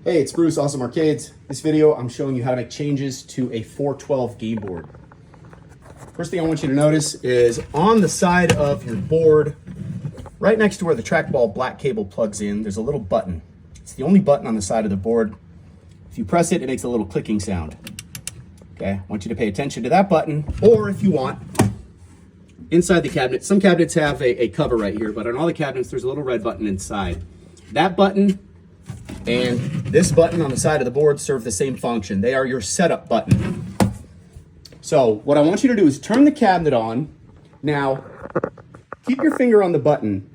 Hey, it's Bruce, Awesome Arcades. This video, I'm showing you how to make changes to a 412 game board. First thing I want you to notice is on the side of your board, right next to where the trackball black cable plugs in, there's a little button. It's the only button on the side of the board. If you press it, it makes a little clicking sound. Okay, I want you to pay attention to that button, or if you want, inside the cabinet, some cabinets have a cover right here, but on all the cabinets, there's a little red button inside. That button and this button on the side of the board serve the same function. They are your setup button. So what I want you to do is turn the cabinet on. Now, keep your finger on the button.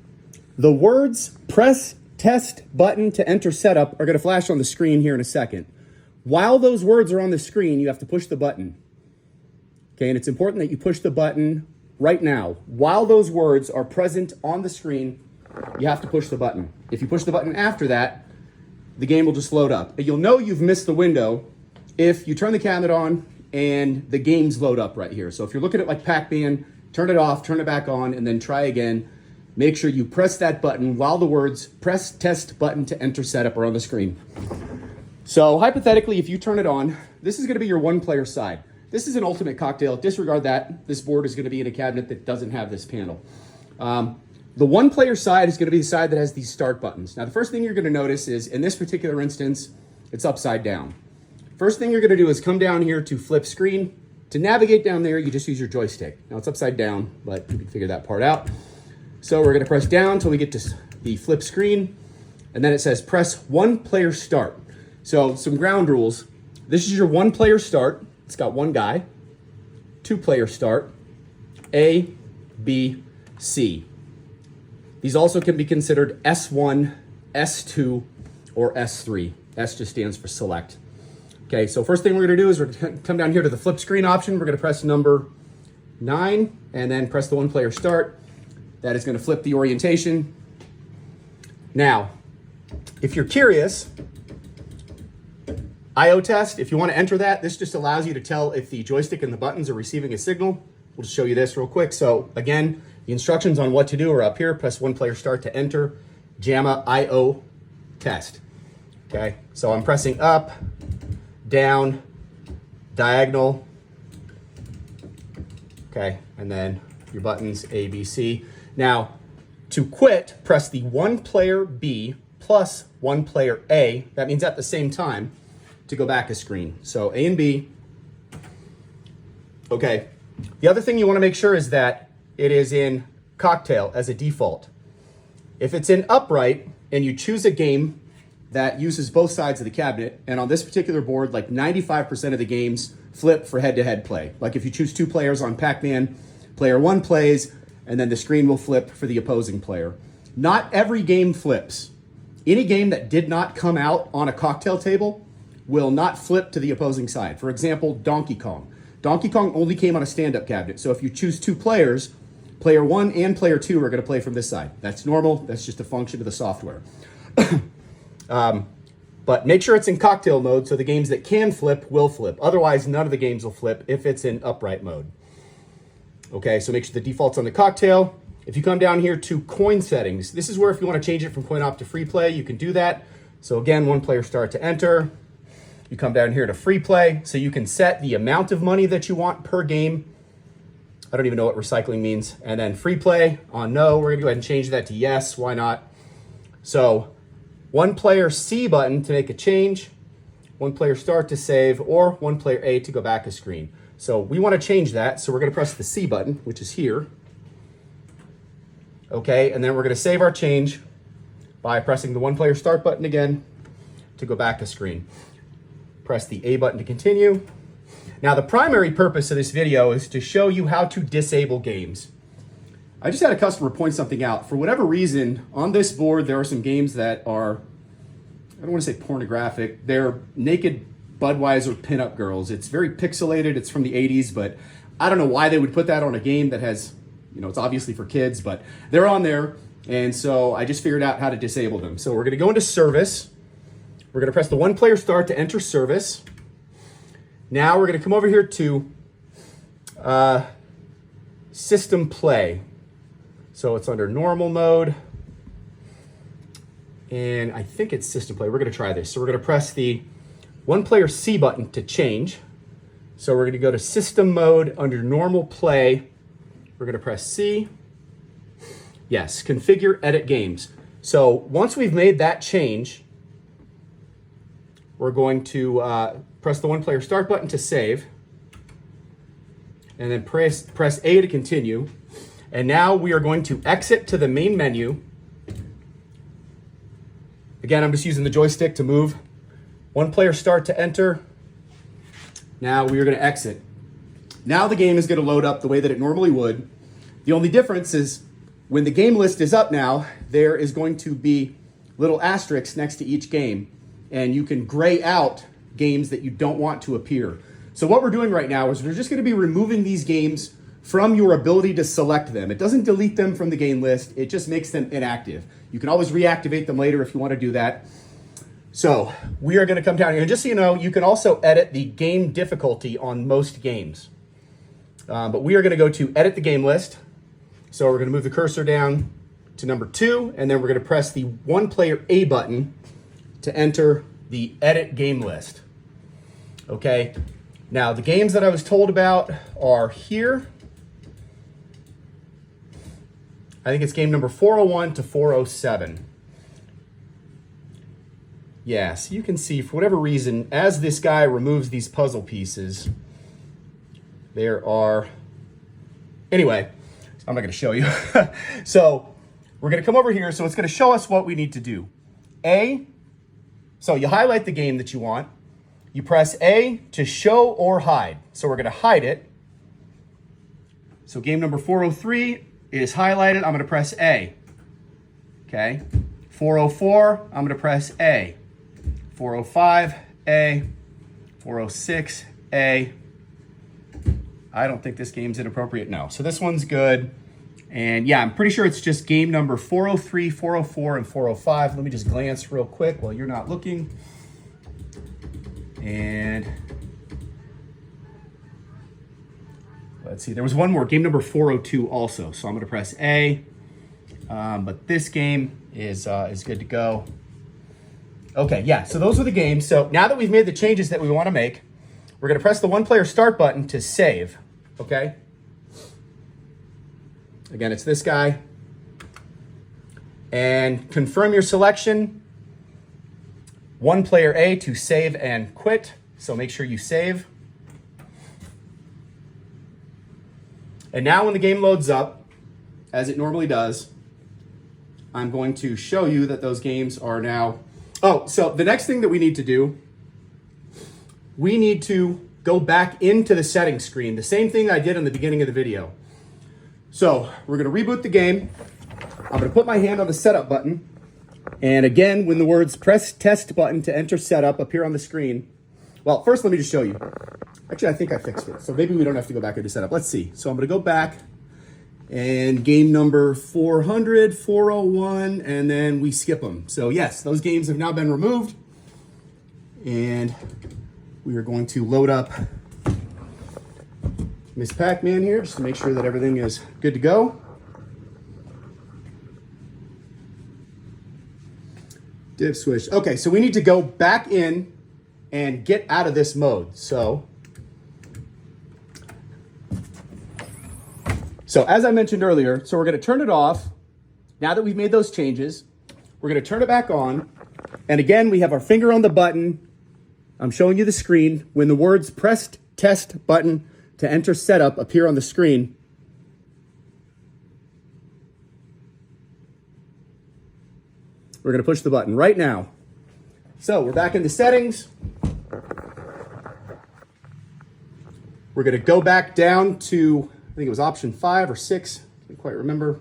The words press test button to enter setup are going to flash on the screen here in a second. While those words are on the screen, you have to push the button. Okay, and it's important that you push the button right now. While those words are present on the screen, you have to push the button. If you push the button after that, the game will just load up. You'll know you've missed the window if you turn the cabinet on and the games load up right here. So if you're looking at like Pac-Man, turn it off, turn it back on, and then try again. Make sure you press that button while the words press test button to enter setup are on the screen. So hypothetically, if you turn it on, this is gonna be your one player side. This is an ultimate cocktail. Disregard that. This board is gonna be in a cabinet that doesn't have this panel. The one player side is gonna be the side that has these start buttons. Now, the first thing you're gonna notice is, in this particular instance, it's upside down. First thing you're gonna do is come down here to flip screen. To navigate down there, you just use your joystick. Now it's upside down, but you can figure that part out. So we're gonna press down until we get to the flip screen, and then it says press one player start. So some ground rules. This is your one player start. It's got one guy. Two player start, A, B, C. These also can be considered S1, S2, or S3. S just stands for select. Okay, so first thing we're gonna do is we're gonna come down here to the flip screen option. We're gonna press number 9 and then press the one player start. That is gonna flip the orientation. Now, if you're curious, IO test, if you wanna enter that, this just allows you to tell if the joystick and the buttons are receiving a signal. We'll just show you this real quick. So again, the instructions on what to do are up here. Press one player start to enter JAMMA IO test. Okay, so I'm pressing up, down, diagonal. Okay, and then your buttons A, B, C. Now, to quit, press the one player B plus one player A. That means at the same time to go back a screen. So A and B. Okay, the other thing you want to make sure is that it is in cocktail as a default. If it's in upright and you choose a game that uses both sides of the cabinet, and on this particular board, like 95% of the games flip for head-to-head play. Like if you choose two players on Pac-Man, player one plays, and then the screen will flip for the opposing player. Not every game flips. Any game that did not come out on a cocktail table will not flip to the opposing side. For example, Donkey Kong. Donkey Kong only came on a stand-up cabinet. So if you choose two players, player one and player two are gonna play from this side. That's normal, that's just a function of the software. But make sure it's in cocktail mode so the games that can flip will flip. Otherwise, none of the games will flip if it's in upright mode. Okay, so make sure the default's on the cocktail. If you come down here to coin settings, this is where if you wanna change it from coin op to free play, you can do that. So again, one player start to enter. You come down here to free play, so you can set the amount of money that you want per game. I don't even know what recycling means. And then free play on no, we're gonna go ahead and change that to yes, why not? So one player C button to make a change, one player start to save, or one player A to go back a screen. So we wanna change that, so we're gonna press the C button, which is here. Okay, and then we're gonna save our change by pressing the one player start button again to go back a screen. Press the A button to continue. Now, the primary purpose of this video is to show you how to disable games. I just had a customer point something out. For whatever reason, on this board, there are some games that are, I don't want to say pornographic, they're naked Budweiser pinup girls. It's very pixelated, it's from the 80s, but I don't know why they would put that on a game that has, you know, it's obviously for kids, but they're on there, and so I just figured out how to disable them. So we're gonna go into service. We're gonna press the one player start to enter service. Now we're gonna come over here to system play. So it's under normal mode. and I think it's system play. We're gonna try this. So we're gonna press the one player C button to change. So we're gonna go to system mode under normal play. We're gonna press C. Yes, configure edit games. So once we've made that change, we're going to press the one player start button to save, and then press A to continue. And now we are going to exit to the main menu. Again, I'm just using the joystick to move. One player start to enter. Now we are going to exit. Now the game is going to load up the way that it normally would. The only difference is when the game list is up now, there is going to be little asterisks next to each game, and you can gray out games that you don't want to appear. So what we're doing right now is we're just going to be removing these games from your ability to select them. It doesn't delete them from the game list, it just makes them inactive. You can always reactivate them later if you want to do that. So we are going to come down here, and just so you know, you can also edit the game difficulty on most games. But we are going to go to edit the game list. So we're going to move the cursor down to number 2, and then we're going to press the one player A button to enter the edit game list. Okay, now the games that I was told about are here. I think it's game number 401 to 407. Yeah, so you can see for whatever reason, as this guy removes these puzzle pieces, there are, anyway, I'm not going to show you. So we're going to come over here. So it's going to show us what we need to do. So you highlight the game that you want. You press A to show or hide. So we're going to hide it. So game number 403 is highlighted. I'm going to press A. Okay. 404, I'm going to press A. 405, A. 406, A. I don't think this game's inappropriate. No. So this one's good. And yeah, I'm pretty sure it's just game number 403, 404, and 405. Let me just glance real quick while you're not looking. And let's see, there was one more, game number 402 also. So I'm going to press A. But this game is good to go. Okay, yeah, so those are the games. So now that we've made the changes that we want to make, we're going to press the one player start button to save. Okay. Again, it's this guy. And confirm your selection. One player A to save and quit. So make sure you save. And now when the game loads up, as it normally does, I'm going to show you that those games are now... Oh, so the next thing that we need to do, we need to go back into the settings screen. The same thing I did in the beginning of the video. So we're going to reboot the game. I'm going to put my hand on the setup button. And again, when the words press test button to enter setup appear on the screen. Well, first let me just show you. Actually, I think I fixed it. So maybe we don't have to go back into setup. Let's see. So I'm going to go back and game number 400, 401, and then we skip them. So yes, those games have now been removed. And we are going to load up Miss Pac-Man here just to make sure that everything is good to go. Div switch. Okay, so we need to go back in and get out of this mode. So as I mentioned earlier, so we're going to turn it off. Now that we've made those changes, we're going to turn it back on. And again, we have our finger on the button. I'm showing you the screen. When the words pressed test button to enter setup appear on the screen, we're going to push the button right now. So we're back in the settings. We're going to go back down to, I think it was option 5 or 6. Can't quite remember.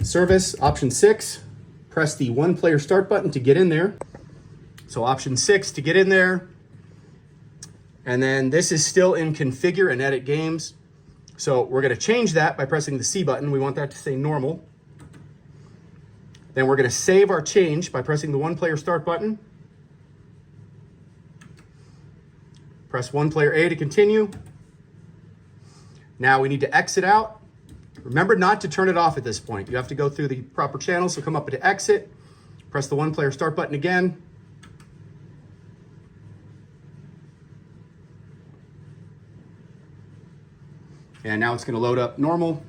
Service, option 6. Press the one player start button to get in there. So option 6 to get in there. And then this is still in configure and edit games. So we're going to change that by pressing the C button. We want that to say normal. Then we're going to save our change by pressing the one player start button. Press one player A to continue. Now we need to exit out. Remember not to turn it off at this point. You have to go through the proper channels. So come up to exit, press the one player start button again. And now it's going to load up normal.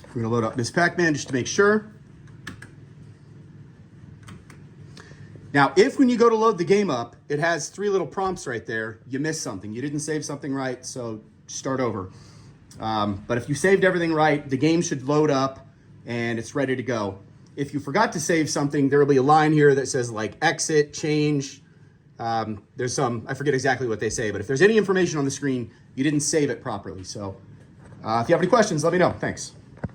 We're going to load up Miss Pac-Man just to make sure. Now, if when you go to load the game up, it has 3 little prompts right there, you missed something. You didn't save something right, so start over. But if you saved everything right, the game should load up and it's ready to go. If you forgot to save something, there will be a line here that says like exit, change. There's some, I forget exactly what they say, but if there's any information on the screen, you didn't save it properly. So if you have any questions, let me know. Thanks.